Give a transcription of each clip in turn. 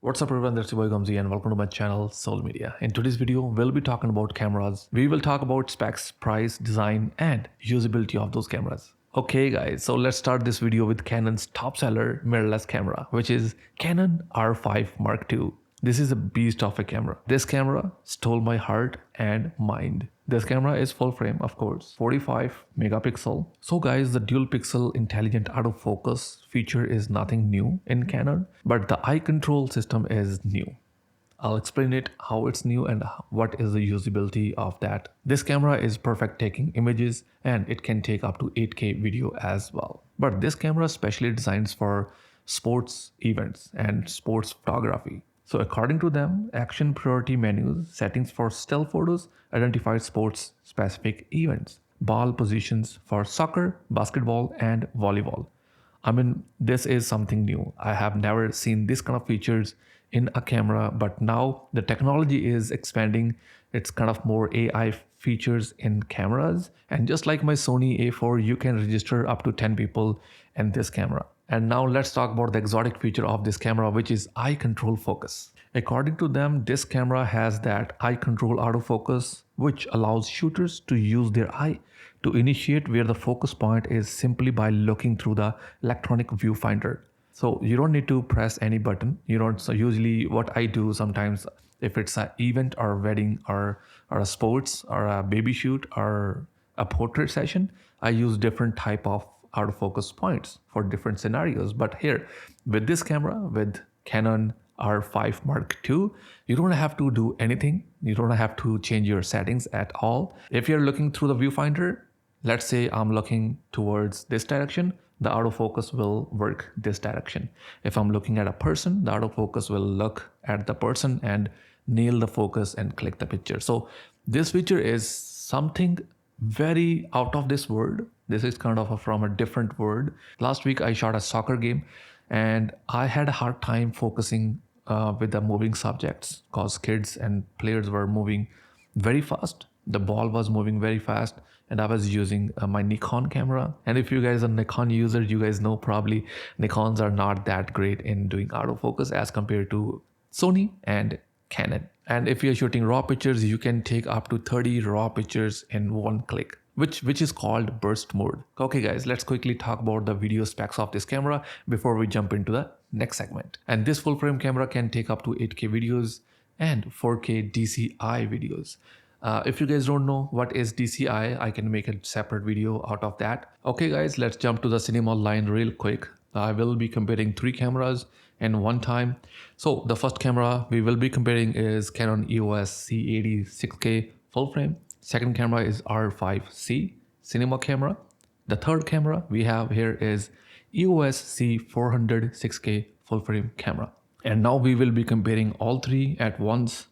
What's up everyone, that's your boy Gamzi and welcome to my channel Soul Media. In today's video, we'll be talking about cameras. We will talk about specs, price, design and usability of those cameras. Okay guys, so let's start this video with Canon's top seller mirrorless camera, which is Canon R5 Mark II. This is a beast of a camera. This camera stole my heart and mind. This camera is full frame, of course, 45 megapixel. So guys, the dual pixel intelligent autofocus feature is nothing new in Canon, but the eye control system is new. I'll explain it, how it's new and what is the usability of that. This camera is perfect taking images and it can take up to 8K video as well. But this camera is specially designed for sports events and sports photography. So according to them, action priority menus, settings for still photos, identified sports specific events, ball positions for soccer, basketball and volleyball. I mean, this is something new. I have never seen this kind of features in a camera, but now the technology is expanding. It's kind of more AI features in cameras. And just like my Sony A4, you can register up to 10 people in this camera. And now let's talk about the exotic feature of this camera, which is eye control focus. According to them, this camera has that eye control autofocus, which allows shooters to use their eye to initiate where the focus point is simply by looking through the electronic viewfinder. So you don't need to press any button. You don't. So usually what I do sometimes, if it's an event or wedding or a sports or a baby shoot or a portrait session, I use different type of autofocus points for different scenarios. But here with this camera, with Canon R5 Mark II, you don't have to do anything. You don't have to change your settings at all. If you're looking through the viewfinder, let's say I'm looking towards this direction, the autofocus will work this direction. If I'm looking at a person, the autofocus will look at the person and nail the focus and click the picture. So this feature is something very out of this world. This is kind of from a different world. Last week I shot a soccer game and I had a hard time focusing with the moving subjects because kids and players were moving very fast. The ball was moving very fast and I was using my Nikon camera. And if you guys are Nikon user, you guys know probably Nikons are not that great in doing autofocus as compared to Sony and Canon. And if you're shooting raw pictures, you can take up to 30 raw pictures in one click, which is called burst mode. Okay guys, let's quickly talk about the video specs of this camera before we jump into the next segment. And this full frame camera can take up to 8K videos and 4K DCI videos. If you guys don't know what is DCI, I can make a separate video out of that. Okay guys, let's jump to the cinema line real quick. I will be comparing 3 cameras in one time. So the first camera we will be comparing is Canon EOS C80 6K full frame. Second camera is R5 C cinema camera. The third camera we have here is EOS C400 6K full frame camera. And now we will be comparing all 3 at once.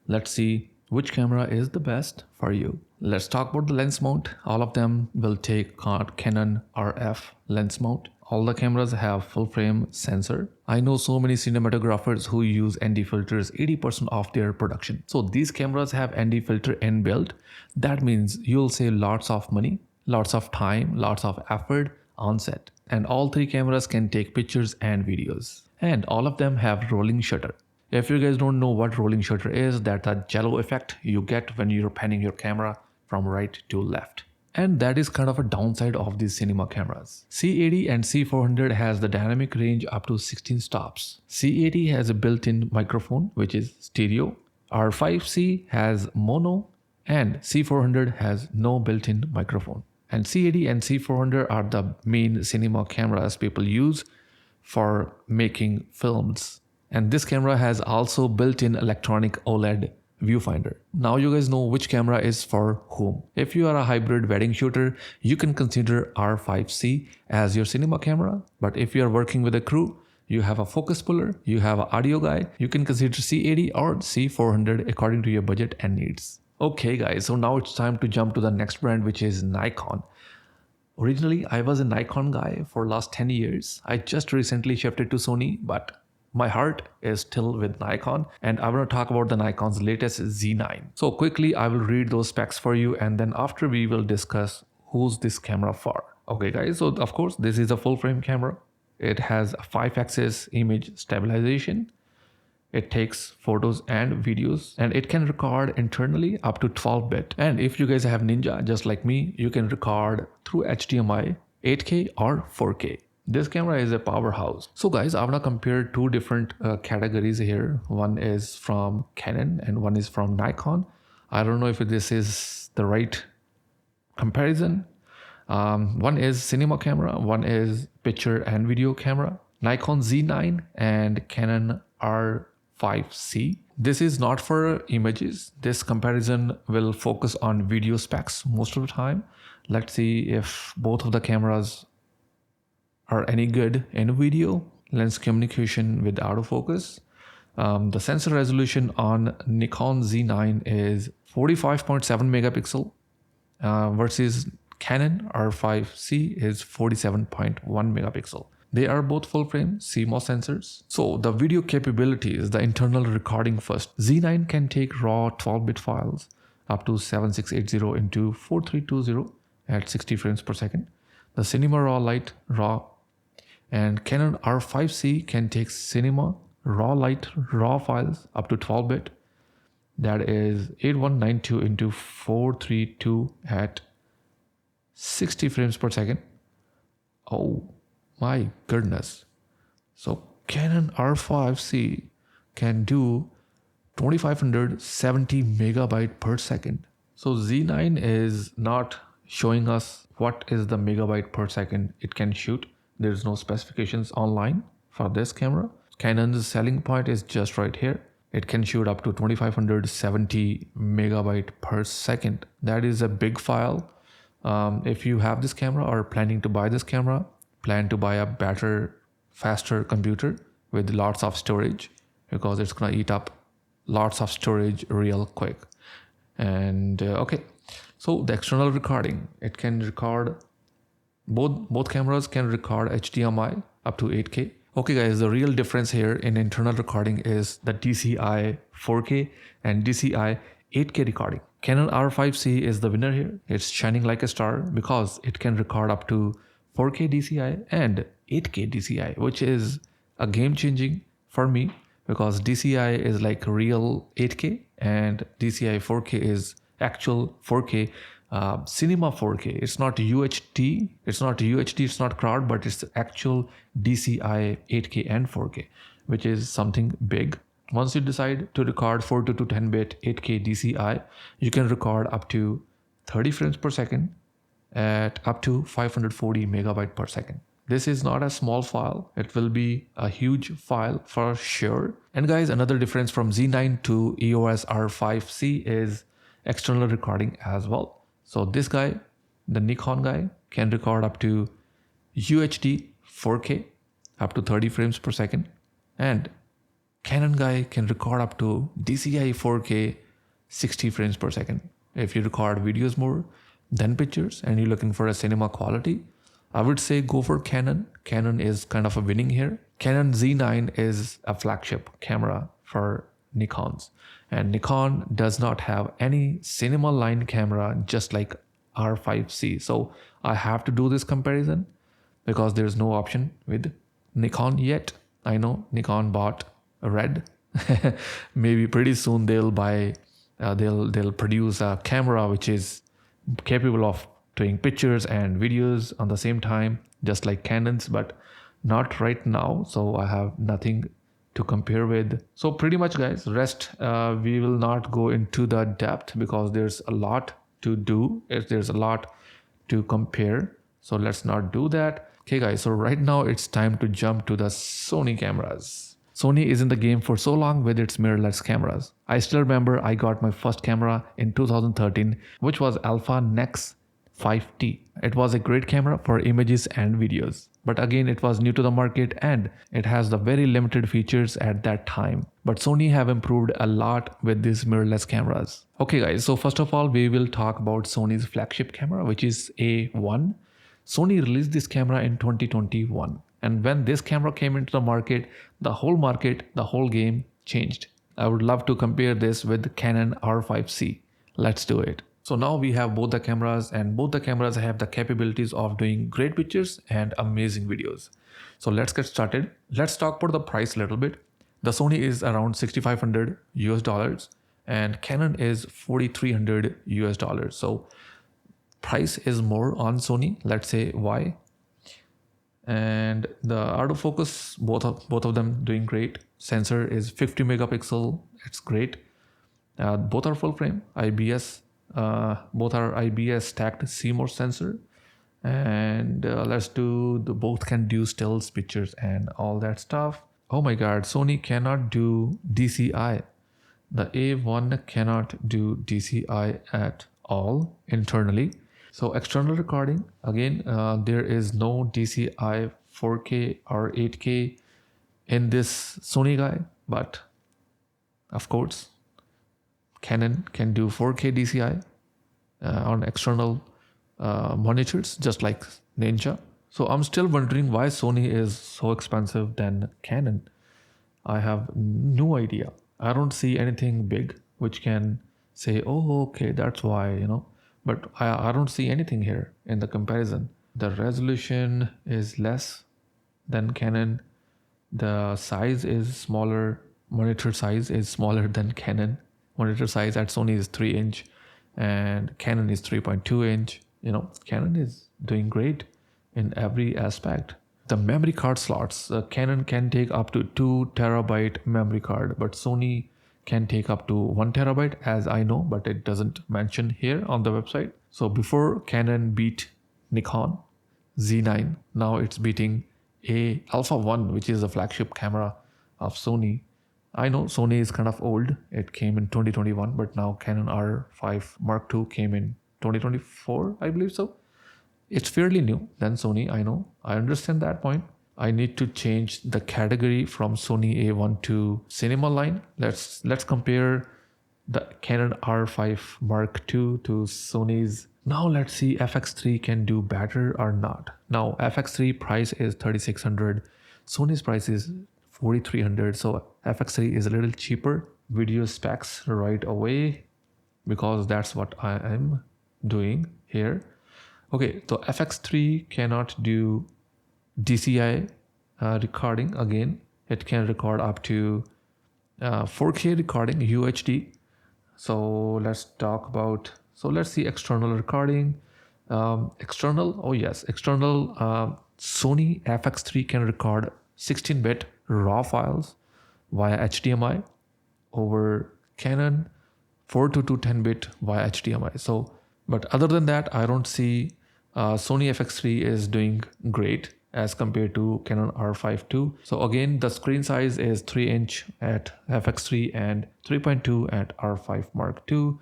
Let's see which camera is the best for you. Let's talk about the lens mount. All of them will take Canon RF lens mount. All the cameras have full frame sensor. I know so many cinematographers who use ND filters 80% of their production. So these cameras have ND filter inbuilt. That means you'll save lots of money, lots of time, lots of effort on set. And all 3 cameras can take pictures and videos. And all of them have rolling shutter. If you guys don't know what rolling shutter is, that's a jello effect you get when you're panning your camera from right to left. And that is kind of a downside of these cinema cameras. C80 and C400 has the dynamic range up to 16 stops. C80 has a built-in microphone, which is stereo. R5C has mono and C400 has no built-in microphone. And C80 and C400 are the main cinema cameras people use for making films. And this camera has also built-in electronic OLED viewfinder. Now you guys know which camera is for whom. If you are a hybrid wedding shooter, you can consider R5C as your cinema camera. But if you are working with a crew, you have a focus puller, you have an audio guy, you can consider C80 or C400 according to your budget and needs. Okay guys, so now it's time to jump to the next brand, which is Nikon. Originally, I was a Nikon guy for last 10 years. I just recently shifted to Sony, but my heart is still with Nikon, and I want to talk about the Nikon's latest Z9. So quickly, I will read those specs for you, and then after we will discuss who's this camera for. Okay guys, so of course, this is a full frame camera. It has a 5-axis image stabilization. It takes photos and videos, and it can record internally up to 12-bit. And if you guys have Ninja just like me, you can record through HDMI 8K or 4K. This camera is a powerhouse. So guys, I'm gonna compare two different categories here. One is from Canon and one is from Nikon. I don't know if this is the right comparison. One is cinema camera, one is picture and video camera. Nikon Z9 and Canon R5 C. This is not for images. This comparison will focus on video specs most of the time. Let's see if both of the cameras are any good in video. Lens communication with autofocus. The sensor resolution on Nikon Z9 is 45.7 megapixel versus Canon R5 C is 47.1 megapixel. They are both full frame CMOS sensors. So the video capabilities, the internal recording first. Z9 can take raw 12-bit files up to 7680 into 4320 at 60 frames per second. The cinema raw light raw, and Canon R5 C can take cinema raw light raw files up to 12-bit. That is 8192 into 432 at 60 frames per second. Oh my goodness. So Canon R5 C can do 2570 megabyte per second. So Z9 is not showing us what is the megabyte per second it can shoot. There's no specifications online for this camera. Canon's selling point is just right here. It can shoot up to 2570 megabyte per second. That is a big file. If you have this camera or planning to buy this camera, plan to buy a better, faster computer with lots of storage, because it's gonna eat up lots of storage real quick. And okay, so the external recording, it can record, both cameras can record HDMI up to 8K. Okay guys, the real difference here in internal recording is the DCI 4K and DCI 8K recording. Canon R5 C is the winner here. It's shining like a star because it can record up to 4K DCI and 8K DCI, which is a game changing for me, because DCI is like real 8K and DCI 4K is actual 4K, cinema 4K. It's not UHD, it's not crowd, but it's actual DCI 8K and 4K, which is something big. Once you decide to record 4 to 10-bit 8K DCI, you can record up to 30 frames per second at up to 540 megabyte per second. This is not a small file. It will be a huge file for sure. And guys, another difference from Z9 to EOS R5 C is external recording as well. So this guy, the Nikon guy, can record up to UHD 4K up to 30 frames per second, and Canon guy can record up to DCI 4K 60 frames per second. If you record videos more than pictures and you're looking for a cinema quality, I would say go for Canon. Canon is kind of a winning here. Canon Z9 is a flagship camera for Nikons, and Nikon does not have any cinema line camera just like R5 C. So I have to do this comparison because there's no option with Nikon yet. I know Nikon bought a red. Maybe pretty soon they'll buy, they'll produce a camera which is capable of doing pictures and videos on the same time, just like Canon's, but not right now. So I have nothing to compare with. So pretty much guys, rest we will not go into the depth because there's a lot to do. There's a lot to compare. So let's not do that. Okay guys, so right now it's time to jump to the Sony cameras. Sony is in the game for so long with its mirrorless cameras. I still remember I got my first camera in 2013, which was Alpha Nex 5T. It was a great camera for images and videos. But again, it was new to the market and it has the very limited features at that time. But Sony have improved a lot with these mirrorless cameras. Okay guys, so first of all, we will talk about Sony's flagship camera, which is A1. Sony released this camera in 2021. And when this camera came into the market, the whole game changed. I would love to compare this with Canon R5 C. Let's do it. So now we have both the cameras, and both the cameras have the capabilities of doing great pictures and amazing videos. So let's get started. Let's talk about the price a little bit. The Sony is around 6,500 US dollars and Canon is 4,300 US dollars. So price is more on Sony. Let's say why. And the autofocus, both of them doing great. Sensor is 50 megapixel. It's great. Both are full frame IBS. Both are IBS stacked CMOS sensor. And let's do the both can do stills pictures and all that stuff. Oh my god, Sony cannot do DCI. The A1 cannot do DCI at all internally. So external recording, again, there is no DCI 4K or 8K in this Sony guy, but of course, Canon can do 4K DCI on external monitors, just like Ninja. So I'm still wondering why Sony is so expensive than Canon. I have no idea. I don't see anything big which can say, oh, okay, that's why, But I don't see anything here in the comparison. The resolution is less than Canon. The size is smaller. Monitor size is smaller than Canon. Monitor size at Sony is 3-inch and Canon is 3.2-inch. Canon is doing great in every aspect. The memory card slots, Canon can take up to 2 terabyte memory card, but Sony can take up to 1 terabyte as I know, but it doesn't mention here on the website. So before Canon beat Nikon Z9, now it's beating Alpha 1, which is the flagship camera of Sony. I know Sony is kind of old. It came in 2021, but now Canon R5 Mark II came in 2024, I believe so. It's fairly new than Sony, I know. I understand that point. I need to change the category from Sony A1 to cinema line. Let's compare the Canon R5 Mark II to Sony's. Now let's see FX3 can do better or not. Now FX3 price is 3,600. Sony's price is 4,300. So FX3 is a little cheaper. Video specs right away because that's what I am doing here. Okay, so FX3 cannot do DCI recording. Again, it can record up to 4K recording UHD. So let's talk about, let's see external recording. External Sony FX3 can record 16-bit raw files via HDMI over Canon 422 10-bit via HDMI. So, but other than that, I don't see Sony FX3 is doing great as compared to Canon R5 II. So again, the screen size is 3-inch at FX3 and 3.2 at R5 Mark II.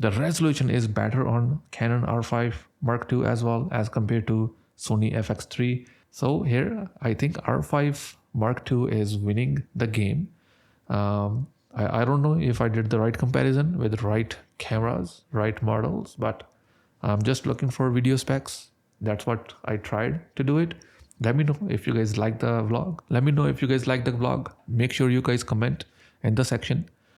The resolution is better on Canon R5 Mark II as well as compared to Sony FX3. So here, I think R5 Mark II is winning the game. I don't know if I did the right comparison with right cameras, right models, but I'm just looking for video specs. That's what I tried to do it. Let me know if you guys like the vlog. Make sure you guys comment in the section